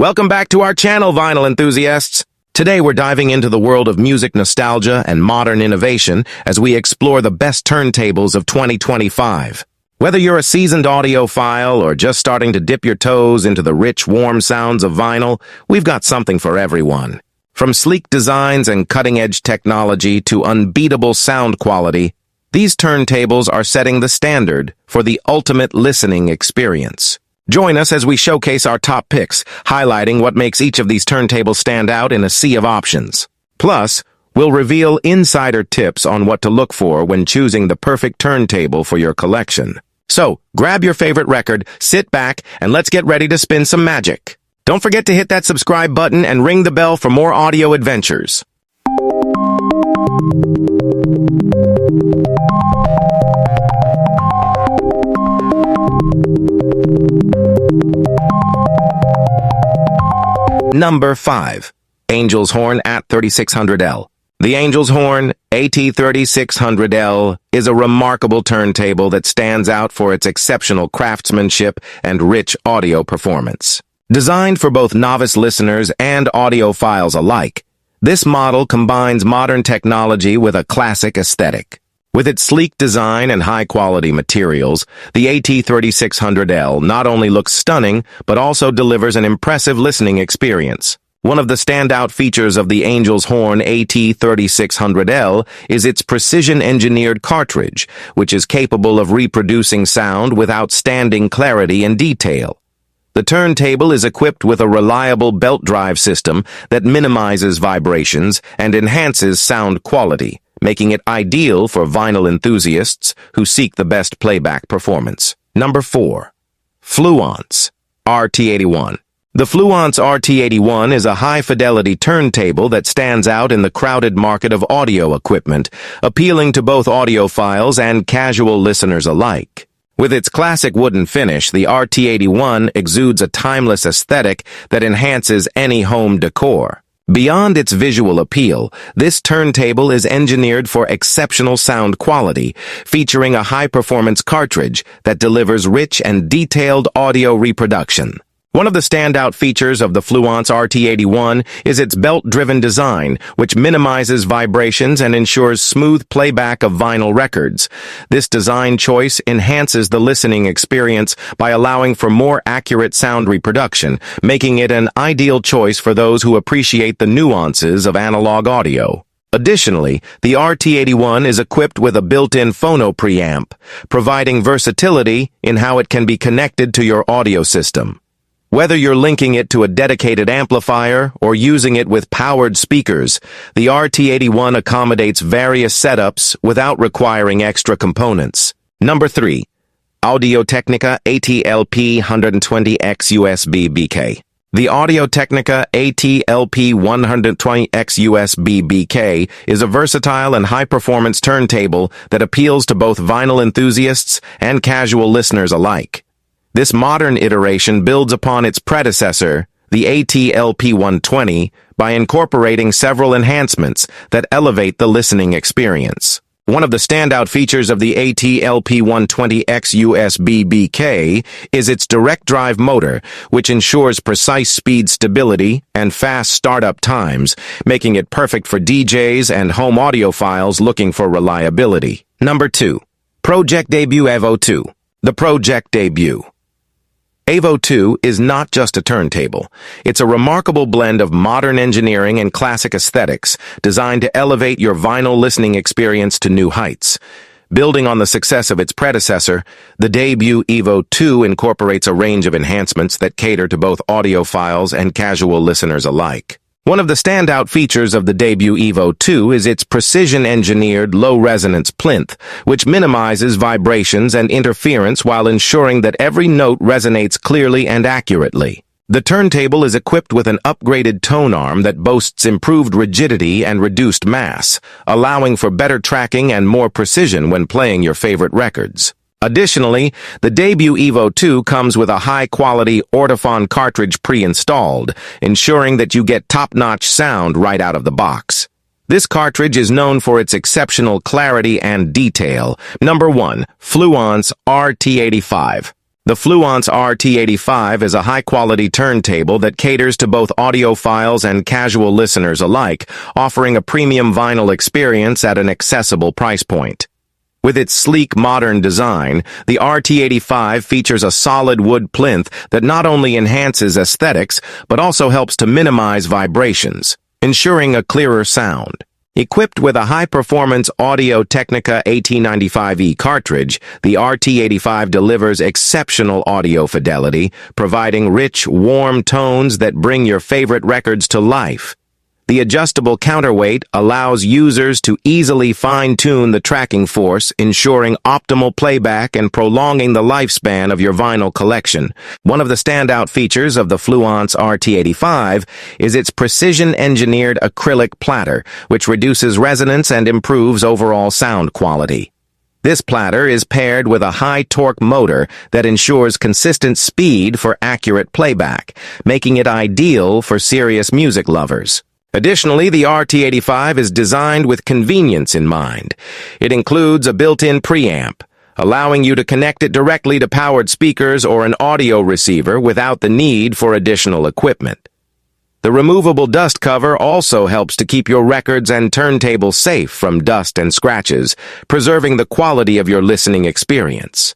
Welcome back to our channel, vinyl enthusiasts. Today we're diving into the world of music nostalgia and modern innovation as we explore the best turntables of 2025. Whether you're a seasoned audiophile or just starting to dip your toes into the rich, warm sounds of vinyl, we've got something for everyone. From sleek designs and cutting-edge technology to unbeatable sound quality, these turntables are setting the standard for the ultimate listening experience. Join us as we showcase our top picks, highlighting what makes each of these turntables stand out in a sea of options. Plus, we'll reveal insider tips on what to look for when choosing the perfect turntable for your collection. So, grab your favorite record, sit back, and let's get ready to spin some magic. Don't forget to hit that subscribe button and ring the bell for more audio adventures. Number 5. Angel's Horn AT3600L. The Angel's Horn AT3600L is a remarkable turntable that stands out for its exceptional craftsmanship and rich audio performance. Designed for both novice listeners and audiophiles alike, this model combines modern technology with a classic aesthetic. With its sleek design and high-quality materials, the AT3600L not only looks stunning, but also delivers an impressive listening experience. One of the standout features of the Angel's Horn AT3600L is its precision-engineered cartridge, which is capable of reproducing sound with outstanding clarity and detail. The turntable is equipped with a reliable belt drive system that minimizes vibrations and enhances sound quality, making it ideal for vinyl enthusiasts who seek the best playback performance. Number 4. Fluence RT81. The Fluence RT81 is a high-fidelity turntable that stands out in the crowded market of audio equipment, appealing to both audiophiles and casual listeners alike. With its classic wooden finish, the RT81 exudes a timeless aesthetic that enhances any home decor. Beyond its visual appeal, this turntable is engineered for exceptional sound quality, featuring a high-performance cartridge that delivers rich and detailed audio reproduction. One of the standout features of the Fluence RT81 is its belt-driven design, which minimizes vibrations and ensures smooth playback of vinyl records. This design choice enhances the listening experience by allowing for more accurate sound reproduction, making it an ideal choice for those who appreciate the nuances of analog audio. Additionally, the RT81 is equipped with a built-in phono preamp, providing versatility in how it can be connected to your audio system. Whether you're linking it to a dedicated amplifier or using it with powered speakers, the RT81 accommodates various setups without requiring extra components. Number 3. Audio-Technica AT-LP120X USB BK. The Audio-Technica AT-LP120X USB BK is a versatile and high-performance turntable that appeals to both vinyl enthusiasts and casual listeners alike. This modern iteration builds upon its predecessor, the AT-LP120, by incorporating several enhancements that elevate the listening experience. One of the standout features of the AT-LP120X USB BK is its direct drive motor, which ensures precise speed stability and fast startup times, making it perfect for DJs and home audiophiles looking for reliability. Number 2. Project Debut Evo 2. The Project Debut Evo 2 is not just a turntable. It's a remarkable blend of modern engineering and classic aesthetics, designed to elevate your vinyl listening experience to new heights. Building on the success of its predecessor, the Debut Evo 2 incorporates a range of enhancements that cater to both audiophiles and casual listeners alike. One of the standout features of the Debut Evo 2 is its precision-engineered low-resonance plinth, which minimizes vibrations and interference while ensuring that every note resonates clearly and accurately. The turntable is equipped with an upgraded tone arm that boasts improved rigidity and reduced mass, allowing for better tracking and more precision when playing your favorite records. Additionally, the Debut Evo 2 comes with a high-quality Ortophon cartridge pre-installed, ensuring that you get top-notch sound right out of the box. This cartridge is known for its exceptional clarity and detail. Number 1. Fluence RT85. The Fluence RT85 is a high-quality turntable that caters to both audiophiles and casual listeners alike, offering a premium vinyl experience at an accessible price point. With its sleek, modern design, the RT85 features a solid wood plinth that not only enhances aesthetics, but also helps to minimize vibrations, ensuring a clearer sound. Equipped with a high-performance Audio-Technica AT95E cartridge, the RT85 delivers exceptional audio fidelity, providing rich, warm tones that bring your favorite records to life. The adjustable counterweight allows users to easily fine-tune the tracking force, ensuring optimal playback and prolonging the lifespan of your vinyl collection. One of the standout features of the Fluence RT85 is its precision-engineered acrylic platter, which reduces resonance and improves overall sound quality. This platter is paired with a high-torque motor that ensures consistent speed for accurate playback, making it ideal for serious music lovers. Additionally, the RT85 is designed with convenience in mind. It includes a built-in preamp, allowing you to connect it directly to powered speakers or an audio receiver without the need for additional equipment. The removable dust cover also helps to keep your records and turntables safe from dust and scratches, preserving the quality of your listening experience.